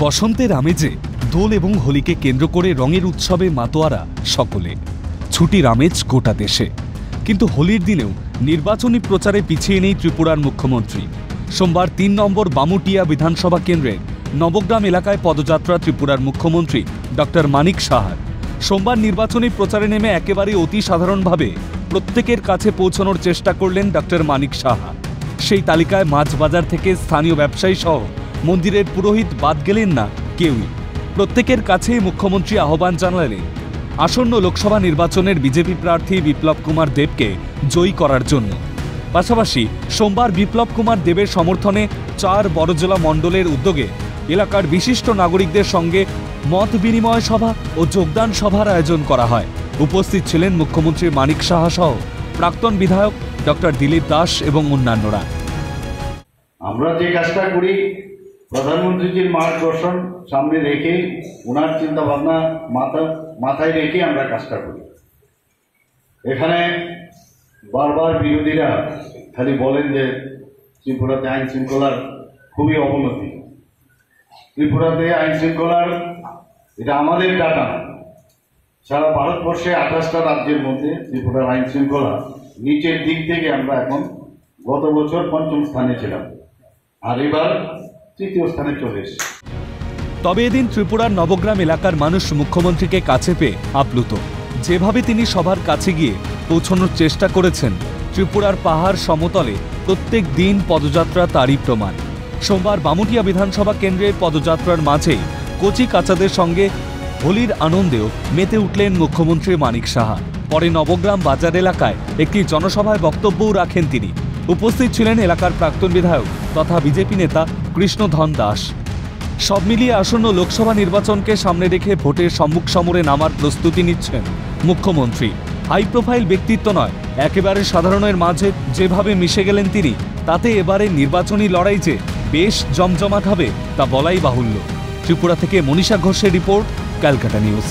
বসন্তের আমেজে দোল এবং হোলিকে কেন্দ্র করে রঙের উৎসবে মাতোয়ারা সকলে। ছুটির আমেজ গোটা দেশে, কিন্তু হোলির দিনেও নির্বাচনী প্রচারে পিছিয়ে নেই ত্রিপুরার মুখ্যমন্ত্রী। সোমবার ৩ নম্বর বামুটিয়া বিধানসভা কেন্দ্রের নবগ্রাম এলাকায় পদযাত্রা ত্রিপুরার মুখ্যমন্ত্রী ডক্টর মানিক সাহার। সোমবার নির্বাচনী প্রচারে নেমে একেবারে অতি সাধারণভাবে প্রত্যেকের কাছে পৌঁছানোর চেষ্টা করলেন ডক্টর মানিক সাহা। সেই তালিকায় মাছ বাজার থেকে স্থানীয় ব্যবসায়ী সহ মন্দিরের পুরোহিত বাদ গেলেন না কেউই। প্রত্যেকের কাছেই মুখ্যমন্ত্রী আহ্বান জানালেন আসন্ন লোকসভা নির্বাচনের বিজেপি প্রার্থী বিপ্লব কুমার দেবকে জয়ী করার জন্য। পাশাপাশি সোমবার বিপ্লব কুমার দেবের সমর্থনে 4 বড়জলা মণ্ডলের উদ্যোগে এলাকার বিশিষ্ট নাগরিকদের সঙ্গে মত বিনিময় সভা ও যোগদান সভার আয়োজন করা হয়। উপস্থিত ছিলেন মুখ্যমন্ত্রী মানিক সাহা সহ প্রাক্তন বিধায়ক ডক্টর দিলীপ দাস এবং অন্যান্যরা। আমরা যে কাজটা করি প্রধানমন্ত্রীজির মার্গদর্শন সামনে রেখে, ওনার চিন্তা ভাবনা মাথায় রেখে আমরা কাজটা করি। এখানে বারবার বিরোধীরা খালি বলেন যে ত্রিপুরাতে আইন শৃঙ্খলার খুবই অবনতি। ত্রিপুরাতে আইন শৃঙ্খলার এটা আমাদের ডাটা, সারা ভারতবর্ষে 28টা রাজ্যের মধ্যে ত্রিপুরার আইন শৃঙ্খলা নিচের দিক থেকে আমরা এখন গত বছর 5ম স্থানে ছিলাম, আর এবার 3য় স্থানে চলে এসেছি। তবে এদিন ত্রিপুরার নবগ্রাম এলাকার মানুষ মুখ্যমন্ত্রীকে কাছে পেয়ে আপ্লুত। যেভাবে তিনি সবার কাছে গিয়ে পৌঁছানোর চেষ্টা করেছেন, ত্রিপুরার পাহাড় সমতলে প্রত্যেক দিন পদযাত্রা তারই প্রমাণ। সোমবার বামুটিয়া বিধানসভা কেন্দ্রের পদযাত্রার মাঝেই কচি কাচাদের সঙ্গে হোলির আনন্দেও মেতে উঠলেন মুখ্যমন্ত্রী মানিক সাহা। পরে নবগ্রাম বাজার এলাকায় একটি জনসভায় বক্তব্যও রাখেন তিনি। উপস্থিত ছিলেন এলাকার প্রাক্তন বিধায়ক তথা বিজেপি নেতা কৃষ্ণধন দাস। সব মিলিয়ে আসন্ন লোকসভা নির্বাচনকে সামনে রেখে ভোটের সম্মুখ সমরে নামার প্রস্তুতি নিচ্ছেন মুখ্যমন্ত্রী। হাই প্রোফাইল ব্যক্তিত্ব নয়, একেবারে সাধারণের মাঝে যেভাবে মিশে গেলেন তিনি, তাতে এবারে নির্বাচনী লড়াই যে বেশ জমজমাট হবে তা বলাই বাহুল্য। ত্রিপুরা থেকে মনীষা ঘোষের রিপোর্ট, ক্যালকাটা নিউজ।